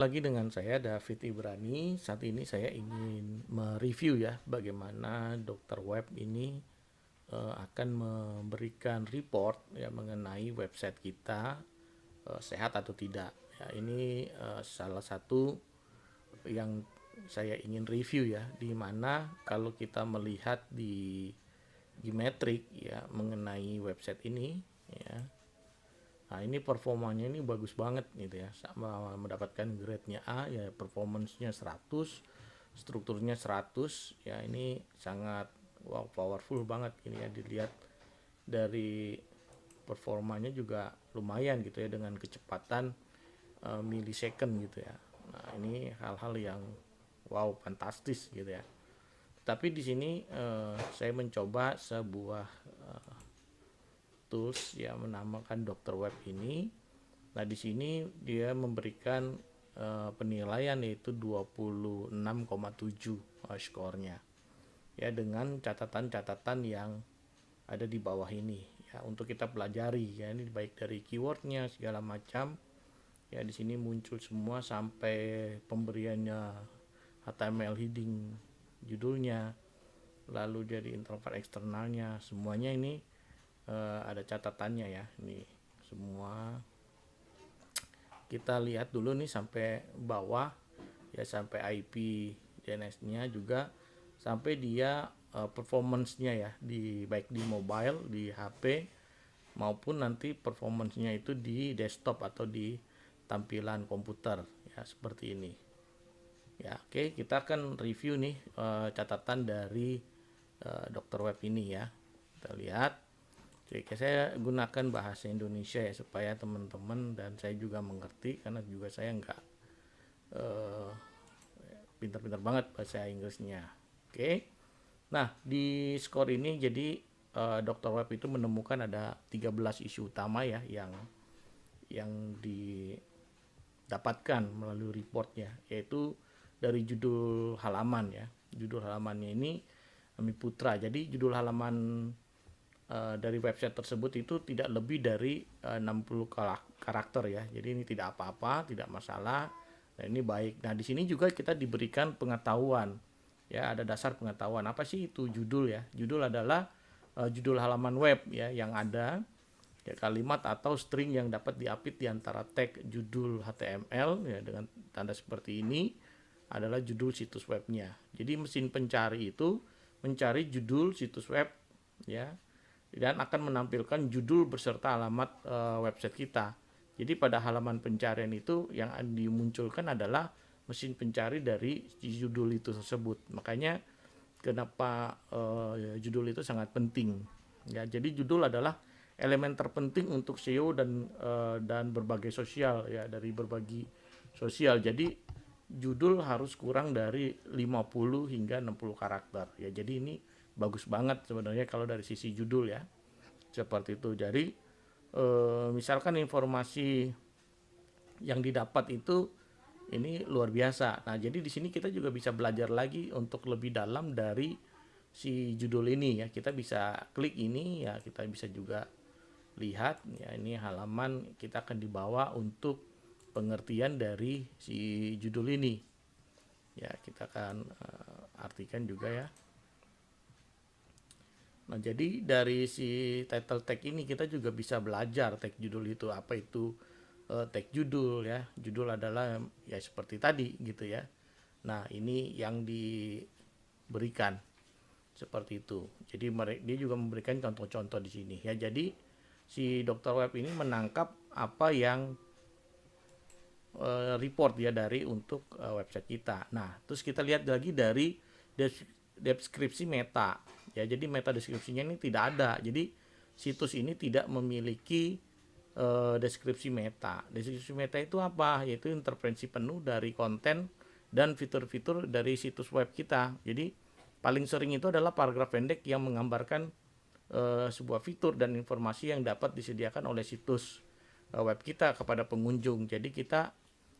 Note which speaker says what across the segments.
Speaker 1: Lagi dengan saya David Ibrani. Saat ini saya ingin mereview ya bagaimana dokter web ini akan memberikan report ya mengenai website kita sehat atau tidak. Ya, ini salah satu yang saya ingin review ya, di mana kalau kita melihat di Gmetric ya mengenai website ini ya. Nah, ini performanya ini bagus banget gitu ya. Sama mendapatkan grade-nya A ya, performance-nya 100, strukturnya 100 ya. Ini sangat wow, powerful banget ini ya, dilihat dari performanya juga lumayan gitu ya, dengan kecepatan millisecond gitu ya. Nah, ini hal-hal yang wow, fantastis gitu ya. Tapi di sini saya mencoba sebuah tools yang menamakan dokter web ini. Nah, di sini dia memberikan penilaian yaitu 26,7 skornya. Ya, dengan catatan-catatan yang ada di bawah ini ya, untuk kita pelajari ya, ini baik dari keywordnya segala macam. Ya, di sini muncul semua sampai pemberiannya HTML heading judulnya, lalu jadi introvert eksternalnya, semuanya ini ada catatannya ya. Ini semua kita lihat dulu nih sampai bawah ya, sampai IP DNS-nya juga, sampai dia performance-nya ya, di baik di mobile, di HP, maupun nanti performance-nya itu di desktop atau di tampilan komputer ya, seperti ini. Ya, oke, kita akan review nih catatan dari dokter web ini ya. Kita lihat. Oke, saya gunakan bahasa Indonesia ya, supaya teman-teman dan saya juga mengerti, karena juga saya nggak eh, pintar-pintar banget bahasa Inggrisnya. Oke. Nah, di skor ini jadi dokter web itu menemukan ada 13 isu utama ya, yang didapatkan melalui reportnya, yaitu dari judul halaman ya. Judul halamannya ini Ami Putra. Jadi judul halaman dari website tersebut itu tidak lebih dari 60 karakter ya. Jadi ini tidak apa-apa, tidak masalah. Nah, ini baik. Nah, di sini juga kita diberikan pengetahuan. Ya, ada dasar pengetahuan. Apa sih itu judul ya? Judul adalah judul halaman web ya, yang ada ya kalimat atau string yang dapat diapit di antara tag judul HTML ya, dengan tanda seperti ini adalah judul situs webnya. Jadi mesin pencari itu mencari judul situs web ya, dan akan menampilkan judul beserta alamat website kita. Jadi pada halaman pencarian itu yang dimunculkan adalah mesin pencari dari judul itu tersebut. Makanya kenapa judul itu sangat penting. Ya, jadi judul adalah elemen terpenting untuk SEO dan berbagai sosial ya, dari berbagi sosial. Jadi judul harus kurang dari 50 hingga 60 karakter ya. Jadi ini bagus banget sebenarnya kalau dari sisi judul ya, seperti itu. Jadi misalkan informasi yang didapat itu ini luar biasa. Nah, jadi di sini kita juga bisa belajar lagi untuk lebih dalam dari si judul ini ya. Kita bisa klik ini ya, kita bisa juga lihat ya, ini halaman kita akan dibawa untuk pengertian dari si judul ini. Ya, kita akan artikan juga ya. Nah, jadi dari si title tag ini kita juga bisa belajar tag judul itu, apa itu tag judul ya. Judul adalah ya seperti tadi gitu ya. Nah, ini yang diberikan seperti itu. Jadi dia juga memberikan contoh-contoh di sini ya. Jadi si dokter web ini menangkap apa yang report ya dari untuk website kita. Nah, terus kita lihat lagi dari deskripsi meta. Ya, jadi meta deskripsinya ini tidak ada. Jadi situs ini tidak memiliki deskripsi meta. Deskripsi meta itu apa? Yaitu intervensi penuh dari konten dan fitur-fitur dari situs web kita. Jadi paling sering itu adalah paragraf pendek yang menggambarkan sebuah fitur dan informasi yang dapat disediakan oleh situs web kita kepada pengunjung. Jadi kita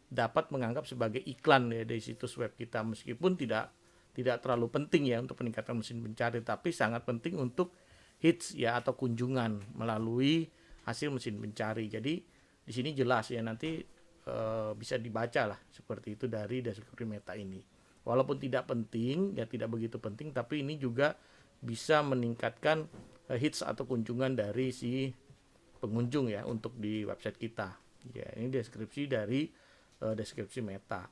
Speaker 1: dapat menganggap sebagai iklan ya dari situs web kita, meskipun tidak terlalu penting ya untuk peningkatan mesin pencari, tapi sangat penting untuk hits ya atau kunjungan melalui hasil mesin pencari. Jadi di sini jelas ya, nanti bisa dibaca lah seperti itu dari deskripsi meta ini. Walaupun tidak penting, ya tidak begitu penting, tapi ini juga bisa meningkatkan hits atau kunjungan dari si pengunjung ya untuk di website kita. Ya, ini deskripsi dari deskripsi meta.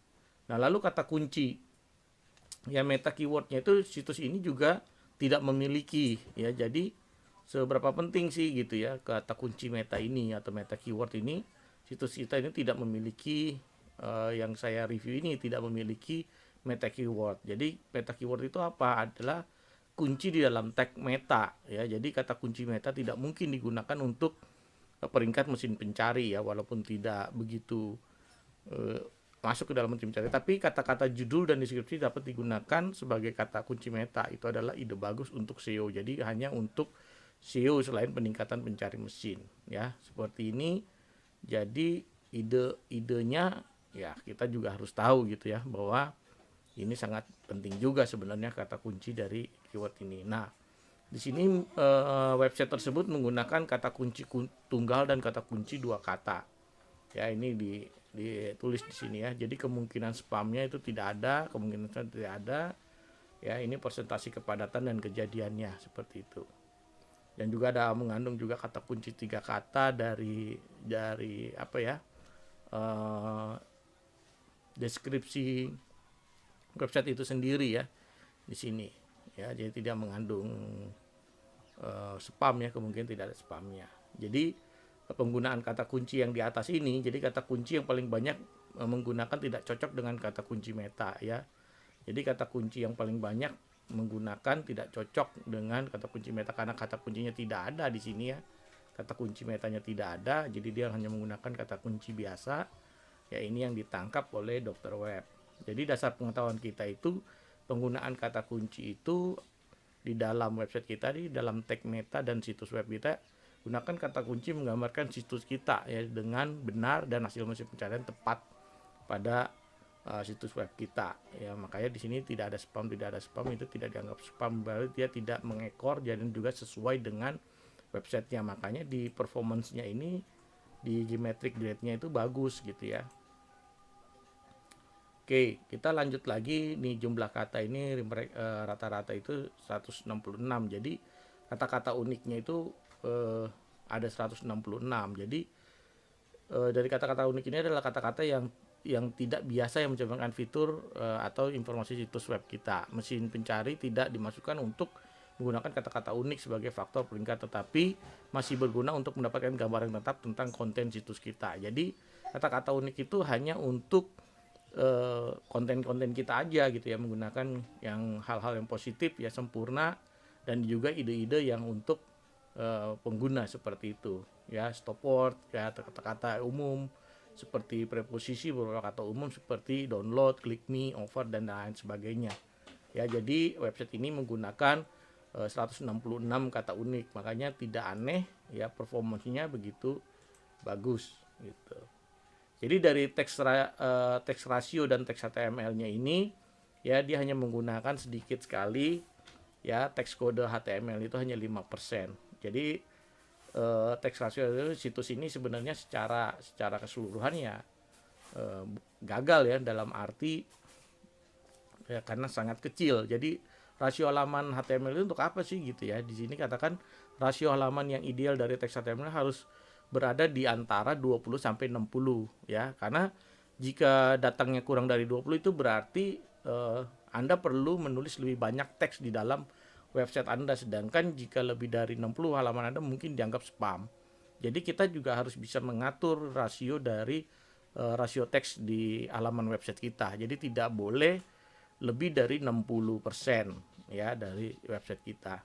Speaker 1: Nah, lalu kata kunci. Ya, meta keywordnya itu situs ini juga tidak memiliki ya. Jadi seberapa penting sih gitu ya kata kunci meta ini atau meta keyword ini, situs kita ini tidak memiliki yang saya review ini tidak memiliki meta keyword. Jadi meta keyword itu apa? Adalah kunci di dalam tag meta ya. Jadi kata kunci meta tidak mungkin digunakan untuk peringkat mesin pencari ya, walaupun tidak begitu eh, masuk ke dalam mesin pencari, tapi kata-kata judul dan deskripsi dapat digunakan sebagai kata kunci meta. Itu adalah ide bagus untuk SEO. Jadi hanya untuk SEO selain peningkatan pencari mesin ya, seperti ini. Jadi ide-idenya ya kita juga harus tahu gitu ya, bahwa ini sangat penting juga sebenarnya kata kunci dari keyword ini. Nah, di sini website tersebut menggunakan kata kunci tunggal dan kata kunci dua kata. Ya, ini ditulis di sini ya. Jadi kemungkinan spamnya itu tidak ada, kemungkinan tidak ada. Ya, ini persentase kepadatan dan kejadiannya seperti itu. Dan juga ada mengandung juga kata kunci tiga kata dari apa ya? Deskripsi website itu sendiri ya di sini. Ya, jadi tidak mengandung spam ya, kemungkinan tidak ada spamnya. Jadi penggunaan kata kunci yang di atas ini, jadi kata kunci yang paling banyak menggunakan tidak cocok dengan kata kunci meta ya. Jadi kata kunci yang paling banyak menggunakan tidak cocok dengan kata kunci meta karena kata kuncinya tidak ada di sini ya. Kata kunci metanya tidak ada, jadi dia hanya menggunakan kata kunci biasa. Ya, ini yang ditangkap oleh Dr. Web. Jadi dasar pengetahuan kita itu penggunaan kata kunci itu di dalam website kita, di dalam tag meta dan situs web kita, gunakan kata kunci menggambarkan situs kita ya dengan benar dan hasil mesin pencarian tepat pada situs web kita ya. Makanya di sini tidak ada spam, itu tidak dianggap spam, berarti dia tidak mengekor dan juga sesuai dengan websitenya. Makanya di performance-nya ini, di geometric grade-nya itu bagus gitu ya. Oke, kita lanjut lagi nih. Jumlah kata ini rata-rata itu 166. Jadi kata-kata uniknya itu ada 166. Jadi dari kata-kata unik ini adalah kata-kata yang tidak biasa yang menciptakan fitur atau informasi situs web kita. Mesin pencari tidak dimasukkan untuk menggunakan kata-kata unik sebagai faktor peringkat, tetapi masih berguna untuk mendapatkan gambaran tetap tentang konten situs kita. Jadi kata-kata unik itu hanya untuk konten-konten kita aja gitu ya, menggunakan yang hal-hal yang positif ya, sempurna, dan juga ide-ide yang untuk pengguna seperti itu ya. Stop word ya, kata-kata umum seperti preposisi, beberapa kata umum seperti download, click me, over, dan lain sebagainya ya. Jadi website ini menggunakan 166 kata unik, makanya tidak aneh ya performanya begitu bagus gitu. Jadi dari teks rasio dan teks HTML-nya ini ya, dia hanya menggunakan sedikit sekali ya, teks kode HTML itu hanya 5%. Jadi teks rasio itu situs ini sebenarnya secara keseluruhan ya gagal ya, dalam arti ya karena sangat kecil. Jadi rasio halaman HTML itu untuk apa sih gitu ya. Di sini katakan rasio halaman yang ideal dari teks HTML harus berada di antara 20 sampai 60 ya. Karena jika datangnya kurang dari 20 itu berarti Anda perlu menulis lebih banyak teks di dalam website Anda, sedangkan jika lebih dari 60 halaman Anda mungkin dianggap spam. Jadi kita juga harus bisa mengatur rasio dari rasio teks di halaman website kita. Jadi tidak boleh lebih dari 60% ya dari website kita.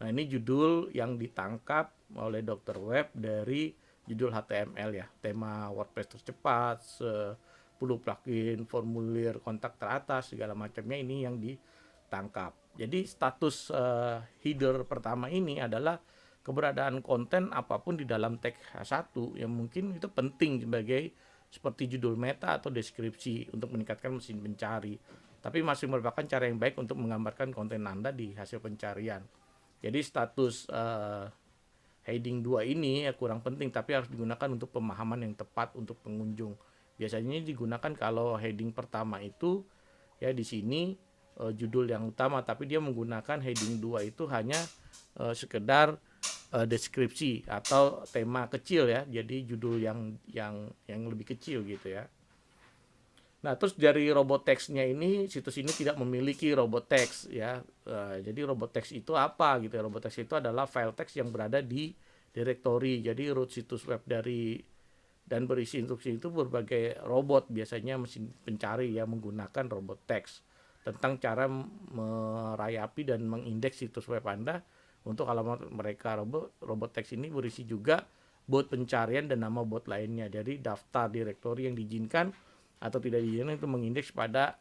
Speaker 1: Nah, ini judul yang ditangkap oleh Dr. Web dari judul HTML ya, tema WordPress tercepat, 10 plugin formulir kontak teratas, segala macamnya ini yang ditangkap. Jadi status header pertama ini adalah keberadaan konten apapun di dalam tag H1 yang mungkin itu penting sebagai seperti judul meta atau deskripsi untuk meningkatkan mesin pencari, tapi masih merupakan cara yang baik untuk menggambarkan konten Anda di hasil pencarian. Jadi status heading 2 ini ya kurang penting, tapi harus digunakan untuk pemahaman yang tepat untuk pengunjung. Biasanya digunakan kalau heading pertama itu ya di sini judul yang utama, tapi dia menggunakan heading 2 itu hanya sekedar deskripsi atau tema kecil ya. Jadi judul yang lebih kecil gitu ya. Nah, terus dari robot text-nya ini, situs ini tidak memiliki robot text ya. Jadi robot text itu apa gitu ya? Robot text itu adalah file text yang berada di directory. Jadi root situs web dari dan berisi instruksi itu berbagai robot, biasanya mesin pencari yang menggunakan robot text tentang cara merayapi dan mengindeks situs web Anda untuk halaman mereka. Robot text ini berisi juga bot pencarian dan nama bot lainnya. Jadi daftar direktori yang diizinkan atau tidak diizinkan itu mengindeks pada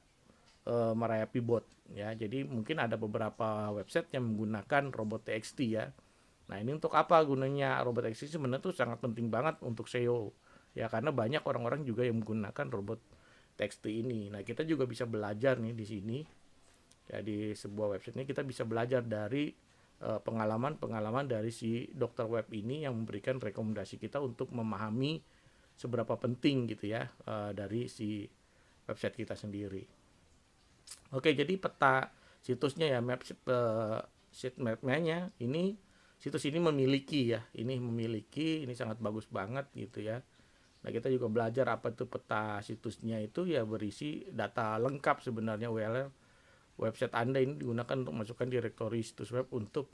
Speaker 1: merayapi bot ya. Jadi mungkin ada beberapa website yang menggunakan robot txt ya. Nah, ini untuk apa gunanya robot txt? Sebenarnya tuh sangat penting banget untuk SEO ya, karena banyak orang-orang juga yang menggunakan robot txt ini. Nah, kita juga bisa belajar nih di sini ya, di sebuah website ini kita bisa belajar dari pengalaman-pengalaman dari si dokter web ini yang memberikan rekomendasi kita untuk memahami seberapa penting gitu ya dari si website kita sendiri. Oke, jadi peta situsnya ya, map sheet map-nya ini, situs ini memiliki ya, ini sangat bagus banget gitu ya. Nah, kita juga belajar apa itu peta situsnya, itu ya berisi data lengkap sebenarnya. URL website Anda ini digunakan untuk masukkan direktori situs web untuk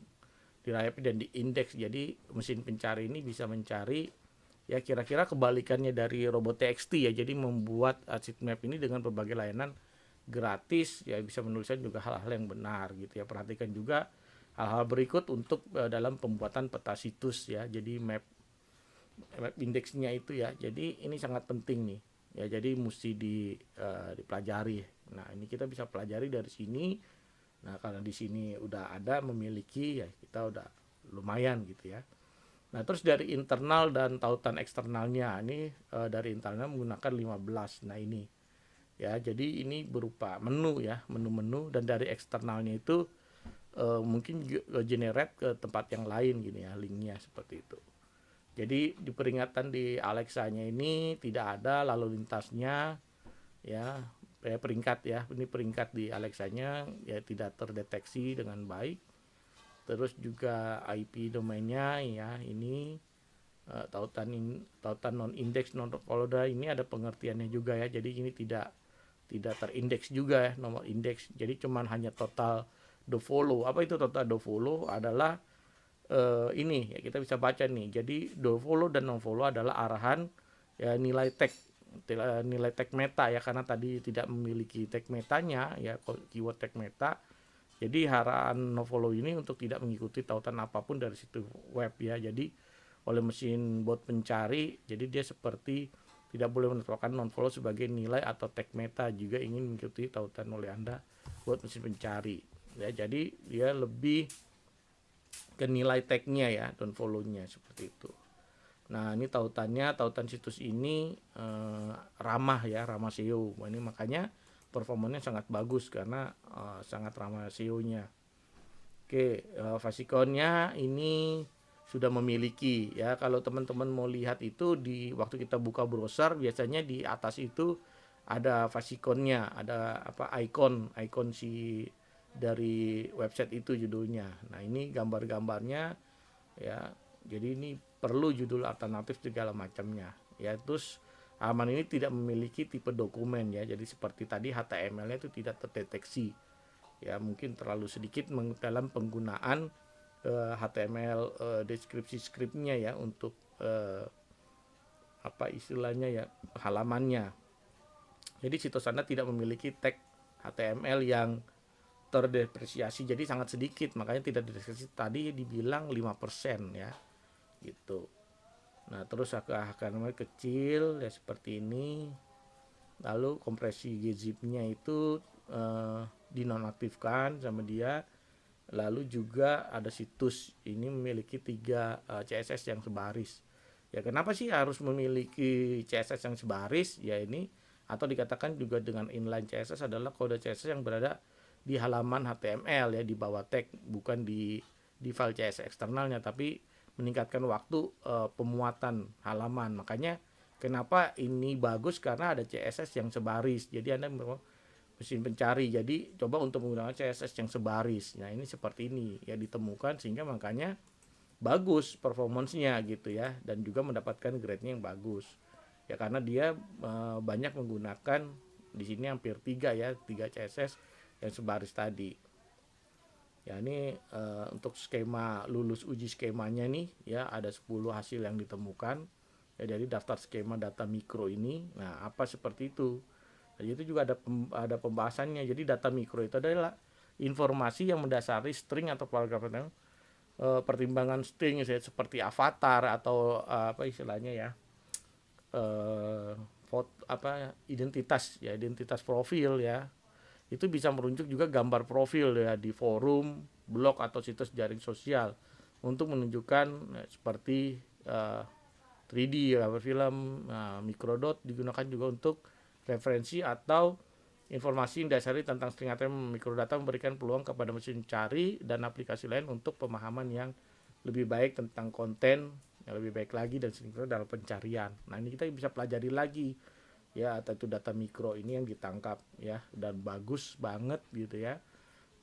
Speaker 1: dirayapi dan diindeks. Jadi mesin pencari ini bisa mencari ya kira-kira kebalikannya dari robot txt ya. Jadi membuat sitemap ini dengan berbagai layanan gratis ya, bisa menuliskan juga hal-hal yang benar gitu ya. Perhatikan juga hal-hal berikut untuk dalam pembuatan peta situs ya. Jadi map indeksnya itu ya. Jadi ini sangat penting nih ya, jadi mesti dipelajari. Nah, ini kita bisa pelajari dari sini. Nah, karena di sini udah ada memiliki ya, kita udah lumayan gitu ya. Nah, terus dari internal dan tautan eksternalnya ini dari internalnya menggunakan 15. Nah, ini ya, jadi ini berupa menu ya, menu-menu, dan dari eksternalnya itu mungkin generate ke tempat yang lain gini ya, linknya seperti itu. Jadi di peringatan di Alexa-nya ini tidak ada lalu lintasnya ya, peringkat ya, ini peringkat di Alexa-nya ya tidak terdeteksi dengan baik. Terus juga IP domainnya ya, ini tautan non indeks non follower ini ada pengertiannya juga ya. Jadi ini tidak terindeks juga ya, nomor indeks. Jadi cuman hanya total do follow. Apa itu total do follow? Adalah ini ya, kita bisa baca nih. Jadi do follow dan non follow adalah arahan ya, nilai tag meta ya, karena tadi tidak memiliki tag metanya ya, keyword tag meta. Jadi arahan no follow ini untuk tidak mengikuti tautan apapun dari situs web ya. Jadi oleh mesin bot pencari, jadi dia seperti tidak boleh menetapkan non follow sebagai nilai atau tag meta jika ingin mengikuti tautan oleh Anda buat mesin pencari ya. Jadi dia lebih ke nilai tagnya ya, don't follow-nya seperti itu. Nah, ini tautan situs ini ramah ya, ramah SEO. Ini makanya performanya sangat bagus karena sangat ramah SEO-nya. Oke, fasikonnya ini sudah memiliki ya. Kalau teman-teman mau lihat itu di waktu kita buka browser, biasanya di atas itu ada fasikonnya, ada apa, ikon si dari website itu judulnya. Nah, ini gambar-gambarnya ya. Jadi ini perlu judul alternatif segala macamnya ya. Terus halaman ini tidak memiliki tipe dokumen ya. Jadi seperti tadi HTML-nya itu tidak terdeteksi ya, mungkin terlalu sedikit dalam penggunaan HTML deskripsi scriptnya ya, untuk apa istilahnya ya, halamannya. Jadi situs Anda tidak memiliki tag HTML yang terdepresiasi, jadi sangat sedikit, makanya tidak dideteksi. Tadi dibilang 5% ya gitu. Nah, terus akan kecil ya seperti ini. Lalu kompresi gzip-nya itu dinonaktifkan sama dia. Lalu juga ada situs ini memiliki 3 CSS yang sebaris. Ya, kenapa sih harus memiliki CSS yang sebaris? Ya ini, atau dikatakan juga dengan inline CSS, adalah kode CSS yang berada di halaman HTML ya, di bawah tag, bukan di file CSS eksternalnya, tapi meningkatkan waktu pemuatan halaman. Makanya Kenapa ini bagus? Karena ada CSS yang sebaris. Jadi Anda mesin pencari. Jadi coba untuk menggunakan CSS yang sebaris. Nah, ini seperti ini ya ditemukan sehingga makanya bagus performance-nya gitu ya, dan juga mendapatkan grade-nya yang bagus. Ya karena dia banyak menggunakan di sini hampir 3 CSS yang sebaris tadi. Ya ini untuk skema lulus uji skemanya nih ya ada 10 hasil yang ditemukan. Ya dari daftar skema data mikro ini. Nah, apa seperti itu? Jadi itu juga ada pembahasannya. Jadi data mikro itu adalah informasi yang mendasari string atau paragraf pertimbangan string seperti avatar atau apa istilahnya ya, identitas profil ya, itu bisa merujuk juga gambar profil ya di forum, blog atau situs jaring sosial untuk menunjukkan seperti 3D gambar film. Nah, microdot digunakan juga untuk referensi atau informasi yang dasari tentang string HTML. Microdata memberikan peluang kepada mesin cari dan aplikasi lain untuk pemahaman yang lebih baik tentang konten yang lebih baik lagi dan sinkron dalam pencarian. Nah, ini kita bisa pelajari lagi ya, atau itu data mikro ini yang ditangkap ya, dan bagus banget gitu ya.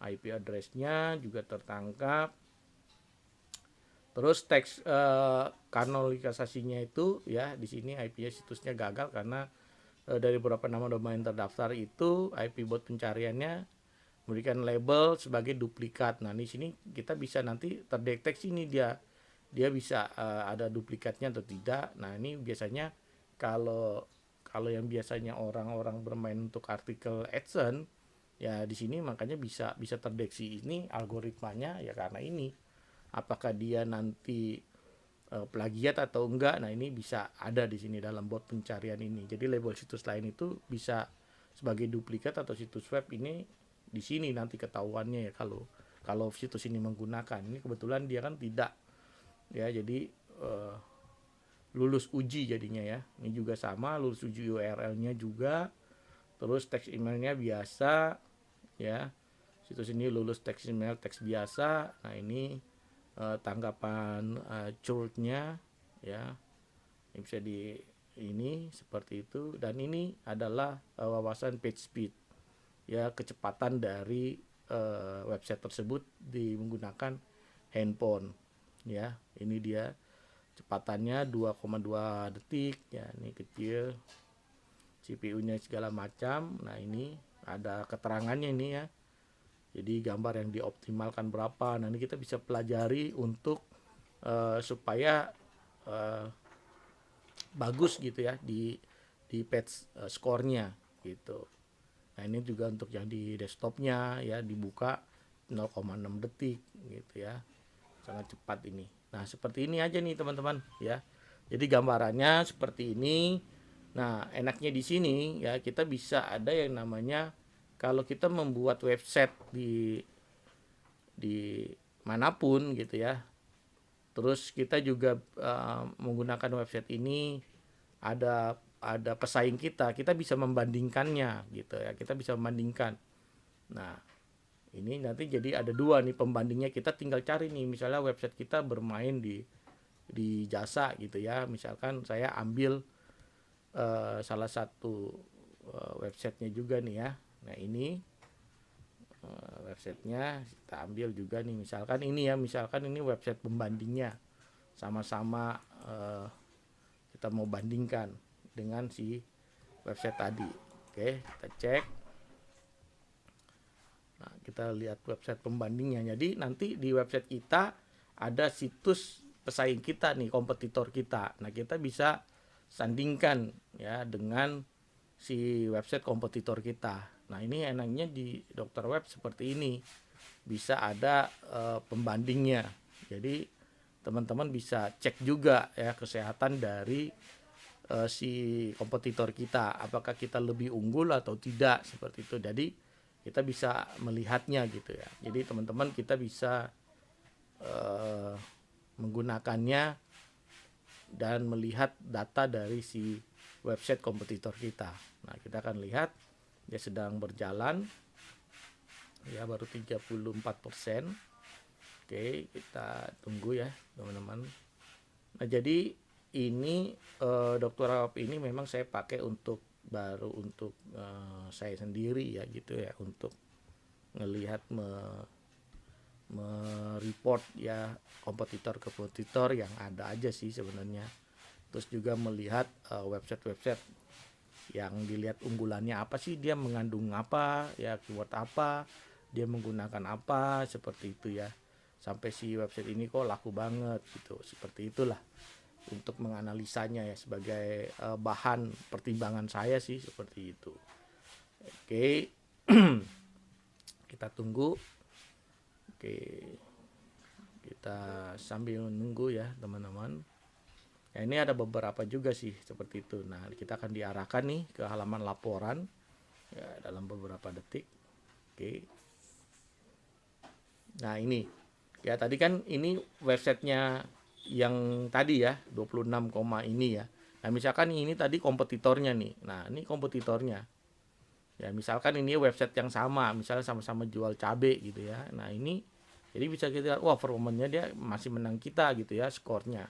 Speaker 1: IP address-nya juga tertangkap. Terus teks kanonisasinya itu ya, di sini IP-nya situsnya gagal karena dari beberapa nama domain terdaftar itu IP buat pencariannya memberikan label sebagai duplikat. Nah, di sini kita bisa nanti terdeteksi nih dia bisa ada duplikatnya atau tidak. Nah, ini biasanya kalau kalau yang biasanya orang-orang bermain untuk artikel AdSense ya, di sini makanya bisa terdeteksi ini algoritmanya ya, karena ini apakah dia nanti plagiat atau enggak. Nah, ini bisa ada di sini dalam bot pencarian ini. Jadi label situs lain itu bisa sebagai duplikat atau situs web ini di sini nanti ketahuannya ya, kalau situs ini menggunakan. Ini kebetulan dia kan tidak ya, jadi lulus uji jadinya ya. Ini juga sama, lulus uji URL-nya juga. Terus teks emailnya biasa ya. Situs ini lulus teks email teks biasa. Nah, ini tanggapan church-nya ya, ini bisa di ini seperti itu. Dan ini adalah wawasan page speed ya, kecepatan dari website tersebut menggunakan handphone ya. Ini dia kecepatannya 2,2 detik ya, ini kecil, CPU-nya segala macam. Nah, ini ada keterangannya ini ya, jadi gambar yang dioptimalkan berapa. Nah, ini kita bisa pelajari untuk supaya bagus gitu ya di page score-nya gitu. Nah, ini juga untuk yang di desktopnya ya, dibuka 0,6 detik gitu ya, sangat cepat ini. Nah, seperti ini aja nih teman-teman ya. Jadi gambarannya seperti ini. Nah, enaknya di sini ya, kita bisa ada yang namanya kalau kita membuat website di manapun gitu ya. Terus kita juga menggunakan website ini, ada pesaing kita bisa membandingkannya gitu ya. Kita bisa membandingkan. Nah, ini nanti jadi ada 2 nih pembandingnya. Kita tinggal cari nih, misalnya website kita bermain di jasa gitu ya. Misalkan saya ambil salah satu websitenya juga nih ya. Nah, ini websitenya kita ambil juga nih, misalkan ini ya, misalkan ini website pembandingnya, sama-sama kita mau bandingkan dengan si website tadi. Oke, kita cek. Nah, kita lihat website pembandingnya. Jadi nanti di website kita ada situs pesaing kita nih, kompetitor kita. Nah, kita bisa sandingkan ya dengan si website kompetitor kita. Nah, ini enaknya di Dokter Web seperti ini, bisa ada pembandingnya. Jadi teman-teman bisa cek juga ya kesehatan dari si kompetitor kita, apakah kita lebih unggul atau tidak, seperti itu. Jadi kita bisa melihatnya gitu ya. Jadi teman-teman kita bisa menggunakannya dan melihat data dari si website kompetitor kita. Nah, kita akan lihat dia sedang berjalan ya, baru 34%. Oke, kita tunggu ya teman-teman. Nah, jadi ini Dr. Web ini memang saya pakai untuk saya sendiri ya gitu ya, untuk ngelihat report ya kompetitor yang ada aja sih sebenarnya. Terus juga melihat website-website yang dilihat unggulannya apa sih, dia mengandung apa ya, keyword apa, dia menggunakan apa, seperti itu ya. Sampai si website ini kok laku banget gitu, seperti itulah untuk menganalisanya ya, sebagai bahan pertimbangan saya sih seperti itu. Oke. Kita tunggu. Oke, kita sambil menunggu ya teman-teman. Ya, ini ada beberapa juga sih seperti itu. Nah, kita akan diarahkan nih ke halaman laporan ya, dalam beberapa detik. Oke. Nah, ini ya, tadi kan ini websitenya yang tadi ya 26, ini ya. Nah, misalkan ini tadi kompetitornya nih. Nah, ini kompetitornya. Ya, misalkan ini website yang sama, misalnya sama-sama jual cabe gitu ya. Nah, ini jadi bisa kita lihat, wah performanya dia masih menang kita gitu ya, skornya.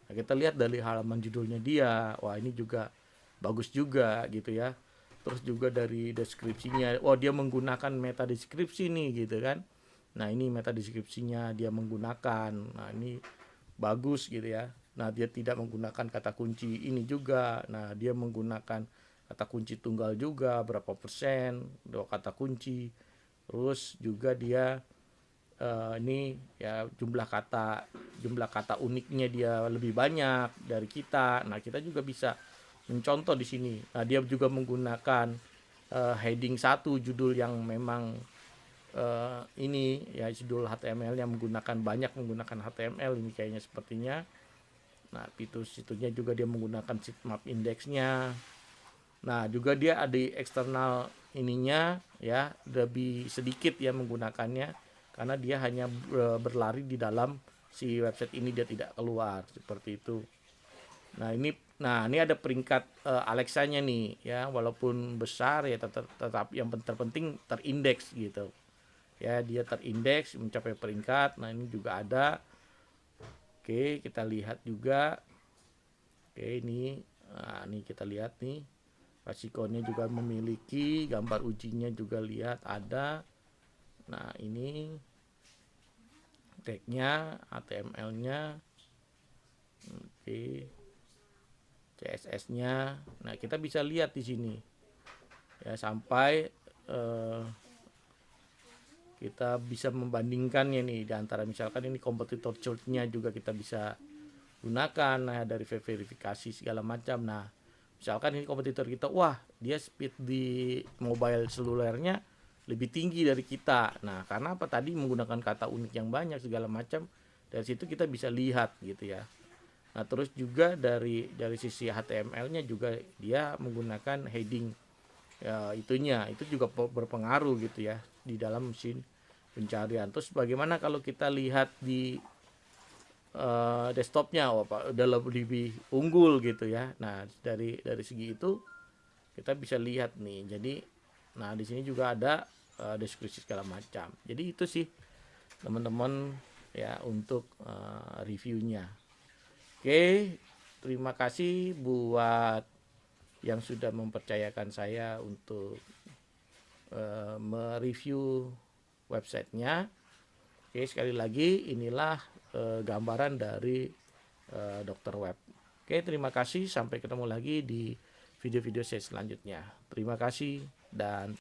Speaker 1: Nah, kita lihat dari halaman judulnya dia, wah ini juga bagus juga gitu ya. Terus juga dari deskripsinya, wah dia menggunakan meta deskripsi nih gitu kan. Nah, ini meta deskripsinya dia menggunakan. Nah, ini bagus gitu ya. Nah, dia tidak menggunakan kata kunci ini juga. Nah, dia menggunakan kata kunci tunggal juga, berapa persen, dua kata kunci. Terus juga dia ini ya jumlah kata uniknya dia lebih banyak dari kita. Nah, kita juga bisa mencontoh di sini. Nah, dia juga menggunakan heading satu, judul yang memang ini ya, judul HTML yang menggunakan HTML ini kayaknya sepertinya. Nah, situnya juga dia menggunakan sitemap indeksnya. Nah, juga dia ada eksternal ininya ya, lebih sedikit ya menggunakannya karena dia hanya berlari di dalam si website ini, dia tidak keluar seperti itu. Nah, ini ada peringkat Alexa-nya nih ya, walaupun besar ya tetap yang terpenting terindeks gitu. Ya, dia terindeks mencapai peringkat. Nah, ini juga ada. Oke, kita lihat juga. Oke, ini kita lihat nih. Resikonnya juga memiliki, gambar ujinya juga lihat ada. Nah, ini tag-nya, HTML-nya, oke, CSS-nya. Nah, kita bisa lihat di sini ya, sampai kita bisa membandingkannya nih di antara, misalkan ini kompetitor chart-nya juga kita bisa gunakan nah, dari verifikasi segala macam. Nah, misalkan ini kompetitor kita, wah dia speed di mobile selulernya lebih tinggi dari kita. Nah, karena apa, tadi menggunakan kata unik yang banyak segala macam. Dari situ kita bisa lihat gitu ya. Nah, terus juga dari sisi HTML-nya juga dia menggunakan heading ya, itu juga berpengaruh gitu ya di dalam mesin pencarian. Terus bagaimana kalau kita lihat di desktopnya, udah lebih unggul gitu ya. Nah, dari segi itu kita bisa lihat nih. Jadi, nah di sini juga ada deskripsi segala macam. Jadi itu sih teman-teman ya untuk reviewnya. Oke, terima kasih buat yang sudah mempercayakan saya untuk mereview websitenya. Oke, sekali lagi inilah gambaran dari Dr. Web. Oke, terima kasih. Sampai ketemu lagi di video-video saya selanjutnya. Terima kasih dan